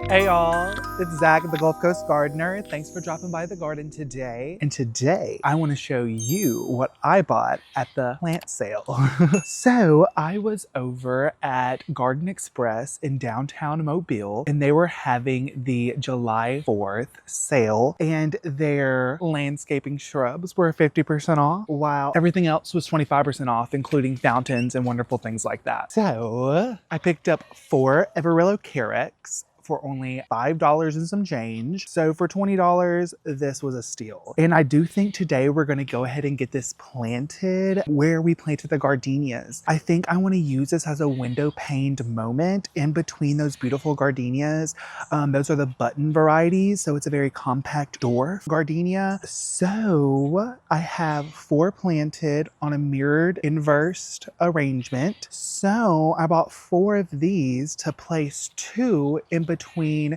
Hey y'all, it's Zach, the Gulf Coast Gardener. Thanks for dropping by the garden today. And today I want to show you what I bought at the plant sale. So I was over at Garden Express in downtown Mobile and they were having the July 4th sale and their landscaping shrubs were 50% off while everything else was 25% off, including fountains and wonderful things like that. So I picked up 4 Everillo Carex for only $5 and some change. So for $20, this was a steal. And I do think today we're gonna go ahead and get this planted where we planted the gardenias. I think I wanna use this as a window paned moment in between those beautiful gardenias. Those are the button varieties, so it's a very compact dwarf gardenia. So I have 4 planted on a mirrored inversed arrangement. So I bought 4 of these to place 2 in between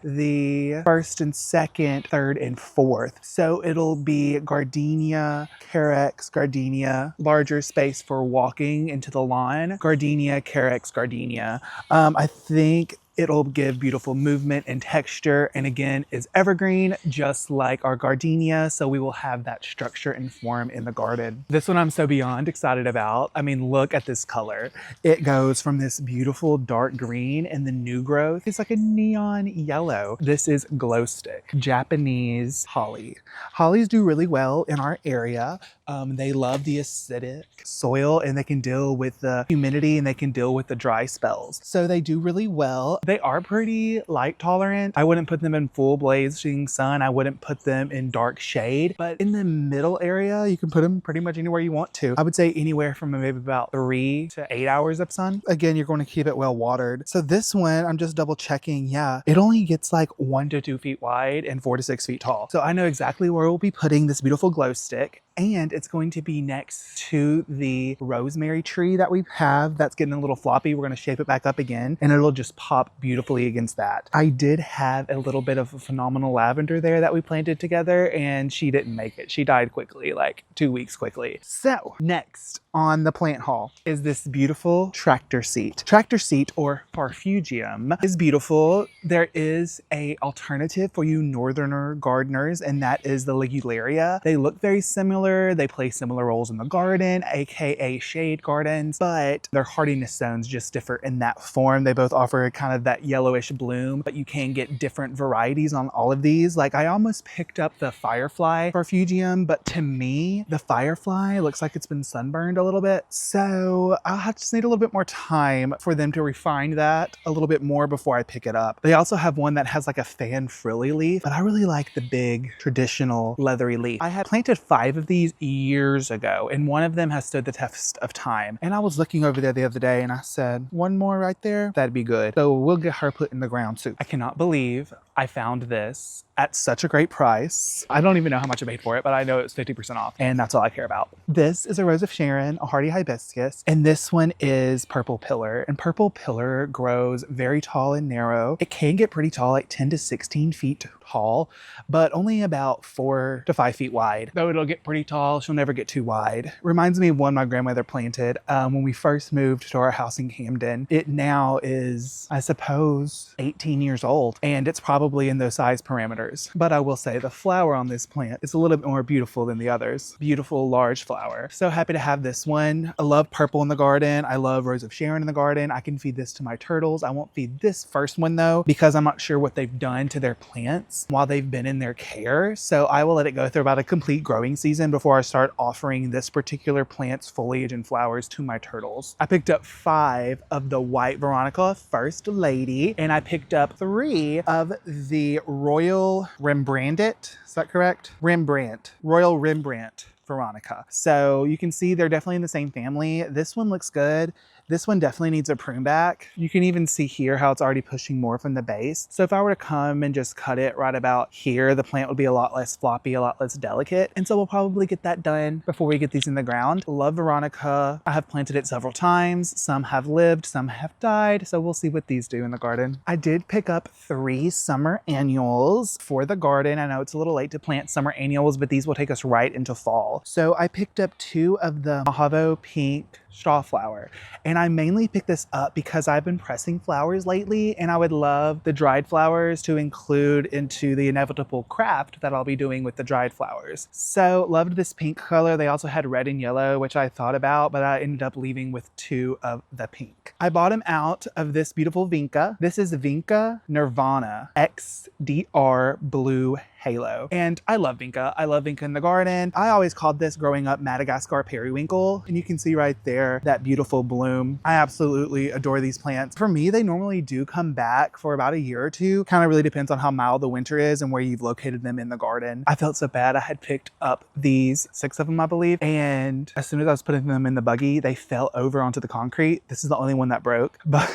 the first and second, third and fourth. So it'll be gardenia, carex, gardenia, larger space for walking into the lawn, gardenia, carex, gardenia. I think it'll give beautiful movement and texture, and again is evergreen just like our gardenia, so we will have that structure and form in the garden. This one I'm so beyond excited about. I mean, look at this color. It goes from this beautiful dark green and the new growth it's like a neon yellow. This is glow stick Japanese holly. Hollies do really well in our area. They love the acidic soil and they can deal with the humidity and they can deal with the dry spells. So they do really well. They are pretty light tolerant. I wouldn't put them in full blazing sun. I wouldn't put them in dark shade, but in the middle area, you can put them pretty much anywhere you want to. I would say anywhere from maybe about 3 to 8 hours of sun. Again, you're going to keep it well watered. So this one, I'm just double checking. Yeah, it only gets like 1 to 2 feet wide and 4 to 6 feet tall. So I know exactly where we'll be putting this beautiful glow stick. And it's going to be next to the rosemary tree that we have that's getting a little floppy. We're going to shape it back up again and it'll just pop beautifully against that. I did have a little bit of a phenomenal lavender there that we planted together and she didn't make it. She died quickly, like 2 weeks quickly. So next on the plant haul is this beautiful tractor seat. Tractor seat or Farfugium is beautiful. There is a alternative for you northerner gardeners and that is the Ligularia. They look very similar. They play similar roles in the garden, aka shade gardens, but their hardiness zones just differ in that form. They both offer kind of that yellowish bloom, but you can get different varieties on all of these. Like I almost picked up the Firefly Farfugium, but to me, the Firefly looks like it's been sunburned a little bit. So I'll just need a little bit more time for them to refine that a little bit more before I pick it up. They also have one that has like a fan frilly leaf, but I really like the big traditional leathery leaf. I had planted 5 of these years ago and one of them has stood the test of time. And I was looking over there the other day and I said, one more right there, that'd be good. So we'll get her put in the ground too. I cannot believe I found this at such a great price. I don't even know how much I paid for it, but I know it's 50% off and that's all I care about. This is a Rose of Sharon, a hardy hibiscus, and this one is Purple Pillar. And Purple Pillar grows very tall and narrow. It can get pretty tall, like 10 to 16 feet tall, but only about 4 to 5 feet wide. Though it'll get pretty tall, she'll never get too wide. Reminds me of one my grandmother planted when we first moved to our house in Camden. It now is, I suppose, 18 years old, and it's probably in those size parameters. But I will say the flower on this plant is a little bit more beautiful than the others. Beautiful, large flower. So happy to have this one. I love purple in the garden. I love Rose of Sharon in the garden. I can feed this to my turtles. I won't feed this first one though, because I'm not sure what they've done to their plants while they've been in their care. So I will let it go through about a complete growing season before I start offering this particular plant's foliage and flowers to my turtles. I picked up 5 of the white Veronica First Lady, and I picked up 3 of the Royal Rembrandt. Is that correct? Royal Rembrandt Veronica. So you can see they're definitely in the same family. This one looks good. This one definitely needs a prune back. You can even see here how it's already pushing more from the base. So if I were to come and just cut it right about here, the plant would be a lot less floppy, a lot less delicate. And so we'll probably get that done before we get these in the ground. Love Veronica. I have planted it several times. Some have lived, some have died. So we'll see what these do in the garden. I did pick up 3 summer annuals for the garden. I know it's a little late to plant summer annuals, but these will take us right into fall. So I picked up 2 of the Mojave Pink straw flower. And I mainly picked this up because I've been pressing flowers lately and I would love the dried flowers to include into the inevitable craft that I'll be doing with the dried flowers. So loved this pink color. They also had red and yellow, which I thought about, but I ended up leaving with 2 of the pink. I bought them out of this beautiful Vinca. This is Vinca Nirvana XDR Blue Halo. And I love Vinca. I love Vinca in the garden. I always called this growing up Madagascar periwinkle. And you can see right there that beautiful bloom. I absolutely adore these plants. For me, they normally do come back for about a year or 2. Kind of really depends on how mild the winter is and where you've located them in the garden. I felt so bad. I had picked up these 6 of them, I believe. And as soon as I was putting them in the buggy, they fell over onto the concrete. This is the only one that broke, but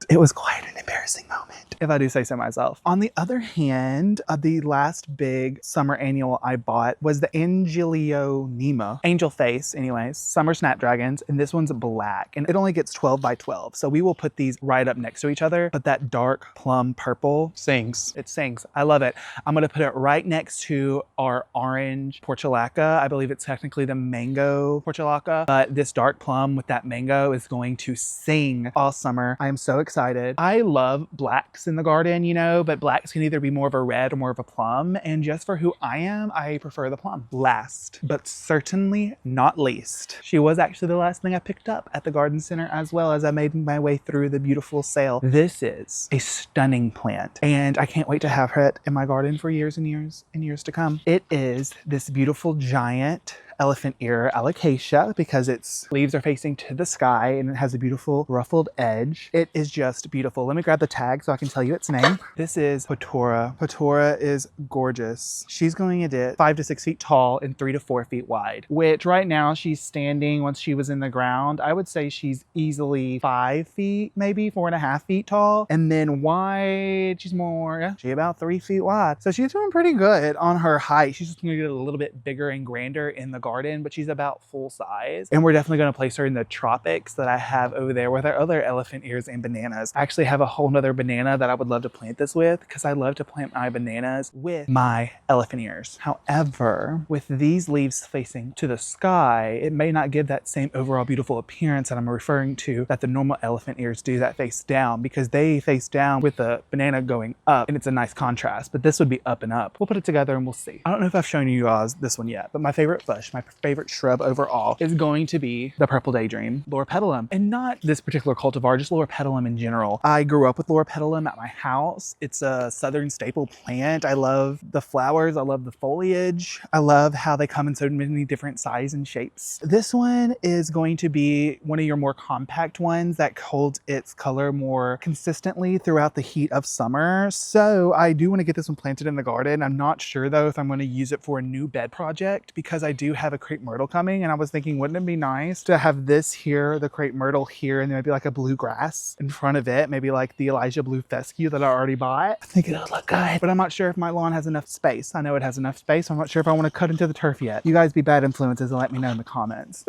it was quite an embarrassing moment, if I do say so myself. On the other hand, the last big summer annual I bought was the Angel Face, anyways, summer snapdragons, and this one's black, and it only gets 12 by 12. So we will put these right up next to each other, but that dark plum purple sings. It sings. I love it. I'm gonna put it right next to our orange portulaca. I believe it's technically the mango portulaca, but this dark plum with that mango is going to sing all summer. I am so excited. I love blacks in the garden, you know, but blacks can either be more of a red or more of a plum. And just for who I am, I prefer the plum. Last, but certainly not least, she was actually the last thing I picked up at the garden center as well as I made my way through the beautiful sale. This is a stunning plant and I can't wait to have her in my garden for years and years and years to come. It is this beautiful giant elephant ear alocasia because its leaves are facing to the sky and it has a beautiful ruffled edge. It is just beautiful. Let me grab the tag so I can tell you its name. This is Potora. Potora is gorgeous. She's going to get 5 to 6 feet tall and 3 to 4 feet wide, which right now she's standing. Once she was in the ground, I would say she's easily 5 feet, maybe 4.5 feet tall. And then wide, she's about 3 feet wide. So she's doing pretty good on her height. She's just gonna get a little bit bigger and grander in the garden, but she's about full size. And we're definitely going to place her in the tropics that I have over there with our other elephant ears and bananas. I actually have a whole nother banana that I would love to plant this with because I love to plant my bananas with my elephant ears. However, with these leaves facing to the sky, it may not give that same overall beautiful appearance that I'm referring to that the normal elephant ears do that face down, because they face down with the banana going up and it's a nice contrast, but this would be up and up. We'll put it together and we'll see. I don't know if I've shown you guys this one yet, but my favorite bush, my favorite shrub overall is going to be the purple daydream, Loropetalum. And not this particular cultivar, just Loropetalum in general. I grew up with Loropetalum at my house. It's a southern staple plant. I love the flowers. I love the foliage. I love how they come in so many different sizes and shapes. This one is going to be one of your more compact ones that holds its color more consistently throughout the heat of summer. So I do want to get this one planted in the garden. I'm not sure though if I'm going to use it for a new bed project because I do have a crepe myrtle coming, and I was thinking, wouldn't it be nice to have this here, the crepe myrtle here, and then maybe like a bluegrass in front of it, maybe like the Elijah blue fescue that I already bought. I think it'll look good, but I'm not sure if my lawn has enough space. I know it has enough space. I'm not sure if I want to cut into the turf yet. You guys be bad influences and let me know in the comments.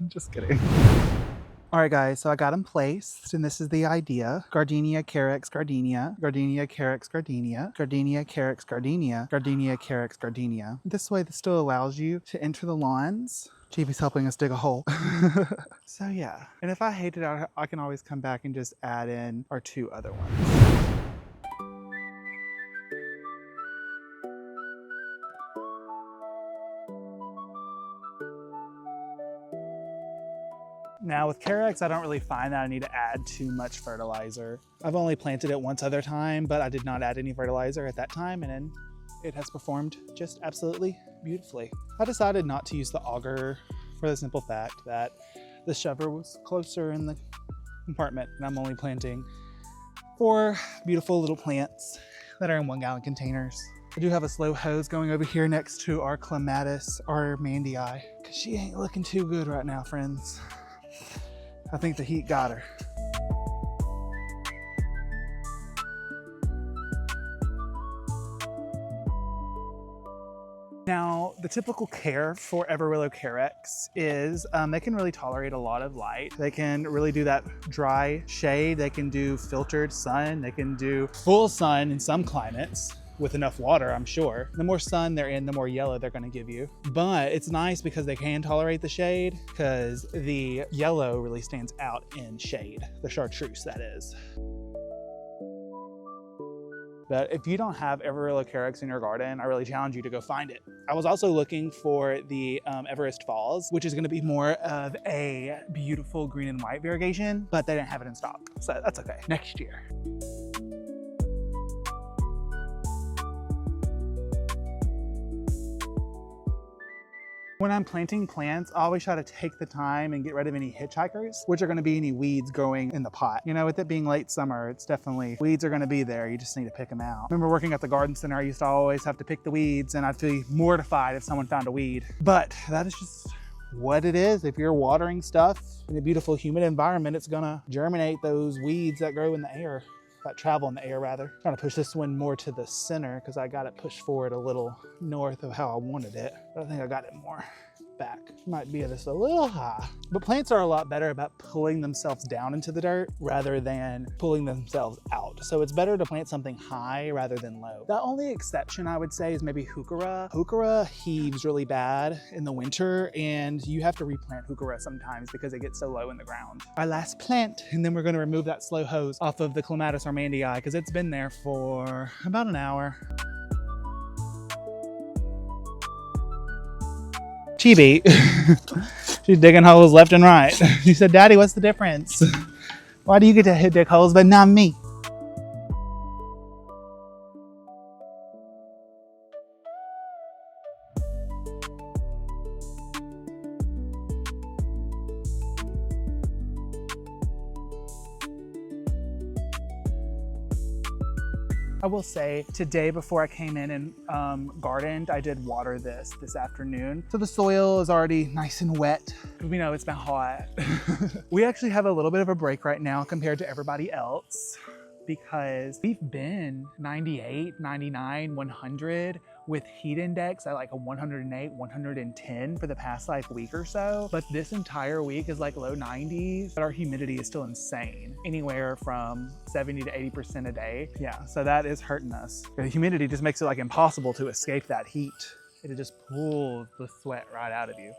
Just kidding. All right, guys, so I got them placed, and this is the idea. Gardenia Carex Gardenia, Gardenia Carex Gardenia, Gardenia Carex Gardenia, Gardenia Carex Gardenia. This way, this still allows you to enter the lawns. Chiefy's helping us dig a hole. So yeah, and if I hate it, I can always come back and just add in our 2 other ones. Now with Carex, I don't really find that I need to add too much fertilizer. I've only planted it once other time, but I did not add any fertilizer at that time, and then it has performed just absolutely beautifully. I decided not to use the auger for the simple fact that the shover was closer in the compartment, and I'm only planting 4 beautiful little plants that are in 1-gallon containers. I do have a slow hose going over here next to our clematis armandii, because she ain't looking too good right now, friends. I think the heat got her. Now, the typical care for Everillo Carex is they can really tolerate a lot of light. They can really do that dry shade. They can do filtered sun. They can do full sun in some climates. with enough water, I'm sure. The more sun they're in, the more yellow they're gonna give you. But it's nice because they can tolerate the shade, because the yellow really stands out in shade, the chartreuse that is. But if you don't have Everillo Carex in your garden, I really challenge you to go find it. I was also looking for the Everest Falls, which is gonna be more of a beautiful green and white variegation, but they didn't have it in stock, so that's okay. Next year. When I'm planting plants, I always try to take the time and get rid of any hitchhikers, which are gonna be any weeds growing in the pot. You know, with it being late summer, it's definitely, weeds are gonna be there. You just need to pick them out. Remember working at the garden center, I used to always have to pick the weeds, and I'd feel mortified if someone found a weed. But that is just what it is. If you're watering stuff in a beautiful, humid environment, it's gonna germinate those weeds that grow in the air. That travel in the air rather. I'm trying to push this one more to the center because I got it pushed forward a little north of how I wanted it. But I think I got it more back. Might be just a little high. But plants are a lot better about pulling themselves down into the dirt rather than pulling themselves out. So it's better to plant something high rather than low. The only exception I would say is maybe heuchera. Heuchera heaves really bad in the winter, and you have to replant heuchera sometimes because it gets so low in the ground. Our last plant, and then we're going to remove that slow hose off of the Clematis armandii because it's been there for about an hour. Chibi. She's digging holes left and right. She said, "Daddy, what's the difference? Why do you get to dig holes but not me?" I will say today before I came in and gardened, I did water this afternoon. So the soil is already nice and wet. We know it's been hot. We actually have a little bit of a break right now compared to everybody else because we've been 98, 99, 100 with heat index at like a 108, 110 for the past like week or so. But this entire week is like low 90s, but our humidity is still insane. Anywhere from 70 to 80% a day. Yeah, so that is hurting us. The humidity just makes it like impossible to escape that heat. It just pulls the sweat right out of you.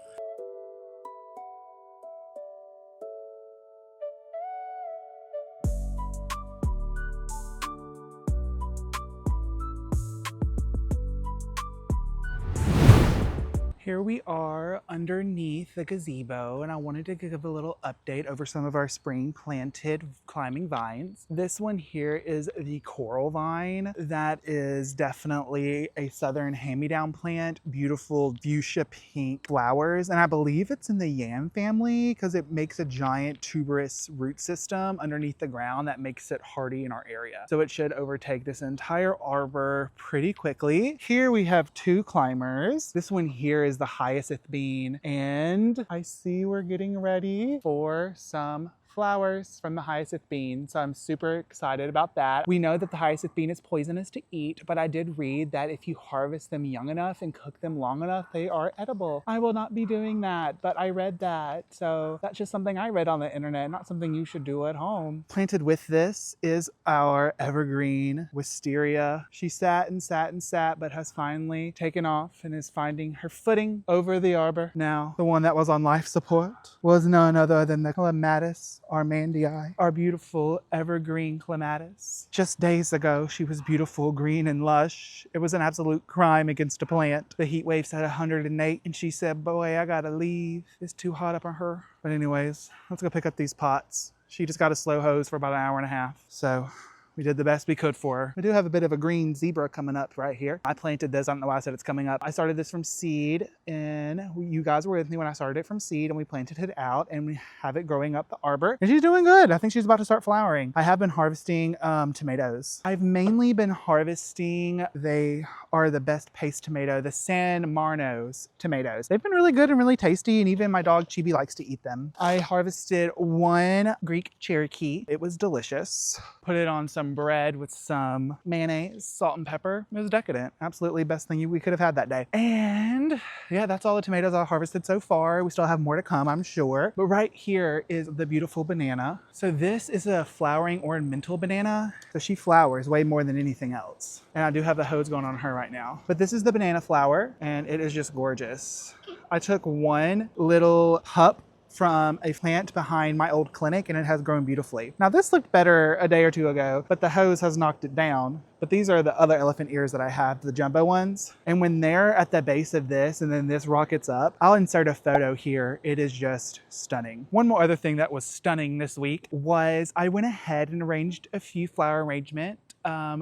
Here we are underneath the gazebo, and I wanted to give a little update over some of our spring planted climbing vines. This one here is the coral vine. That is definitely a southern hand-me-down plant. Beautiful fuchsia pink flowers, and I believe it's in the yam family because it makes a giant tuberous root system underneath the ground that makes it hardy in our area. So it should overtake this entire arbor pretty quickly. Here we have two climbers. This one here is the hyacinth bean, and I see we're getting ready for some flowers from the hyacinth bean, so I'm super excited about that. We know that the hyacinth bean is poisonous to eat, but I did read that if you harvest them young enough and cook them long enough, they are edible. I will not be doing that, but I read that, so that's just something I read on the internet, not something you should do at home. Planted with this is our evergreen wisteria. She sat and sat and sat, but has finally taken off and is finding her footing over the arbor. Now, the one that was on life support was none other than the Clematis armandii, our beautiful evergreen clematis. Just days ago, she was beautiful, green, and lush. It was an absolute crime against a plant. The heat wave said 108, and she said, "Boy, I gotta leave. It's too hot up on her." But anyways, let's go pick up these pots. She just got a slow hose for about an hour and a half. So we did the best we could for her. We do have a bit of a green zebra coming up right here. I planted this, I don't know why I said it's coming up. I started this from seed, and you guys were with me when I started it from seed, and we planted it out, and we have it growing up the arbor. And she's doing good. I think she's about to start flowering. I have been harvesting tomatoes. I've mainly been harvesting, they are the best paste tomato, the San Marnos tomatoes. They've been really good and really tasty, and even my dog Chibi likes to eat them. I harvested one Greek Cherokee. It was delicious. Put it on some some bread with some mayonnaise, salt and pepper. It was decadent. Absolutely best thing we could have had that day. And yeah, that's all the tomatoes I harvested so far. We still have more to come, I'm sure. But right here is the beautiful banana. So this is a flowering ornamental banana. So she flowers way more than anything else. And I do have the hose going on her right now. But this is the banana flower and it is just gorgeous. I took one little pup from a plant behind my old clinic and it has grown beautifully. Now this looked better a day or two ago, but the hose has knocked it down. But these are the other elephant ears that I have, the jumbo ones. And when they're at the base of this and then this rockets up, I'll insert a photo here. It is just stunning. One more other thing that was stunning this week was I went ahead and arranged a few flower arrangement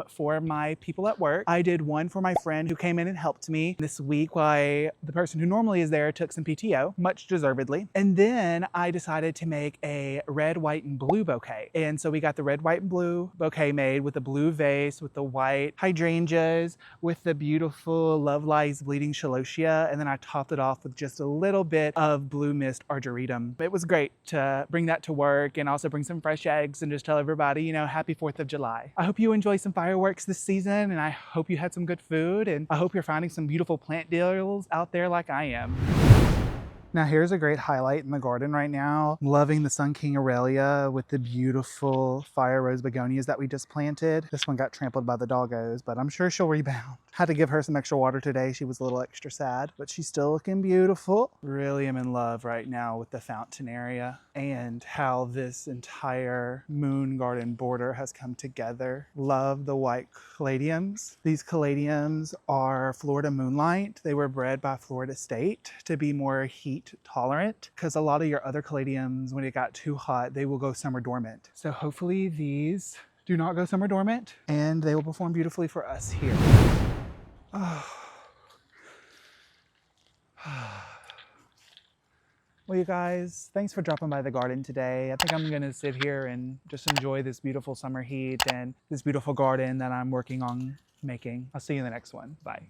for my people at work. I did one for my friend who came in and helped me this week while the person who normally is there took some PTO, much deservedly. And then I decided to make a red, white, and blue bouquet. And so we got the red, white, and blue bouquet made with a blue vase, with the white hydrangeas, with the beautiful Love Lies Bleeding Celosia, and then I topped it off with just a little bit of blue mist argyritum. It was great to bring that to work and also bring some fresh eggs and just tell everybody, you know, happy 4th of July. I hope you enjoy some fireworks this season and I hope you had some good food and I hope you're finding some beautiful plant deals out there like I am. Now here's a great highlight in the garden right now. I'm loving the Sun King Aurelia with the beautiful fire rose begonias that we just planted. This one got trampled by the doggos, but I'm sure she'll rebound. Had to give her some extra water today. She was a little extra sad, but she's still looking beautiful. Really am in love right now with the fountain area and how this entire moon garden border has come together. Love the white caladiums. These caladiums are Florida Moonlight. They were bred by Florida State to be more heat tolerant because a lot of your other caladiums, when it got too hot, they will go summer dormant. So hopefully these do not go summer dormant and they will perform beautifully for us here. Oh. Well, you guys, thanks for dropping by the garden today. I think I'm gonna sit here and just enjoy this beautiful summer heat and this beautiful garden that I'm working on making. I'll see you in the next one. Bye.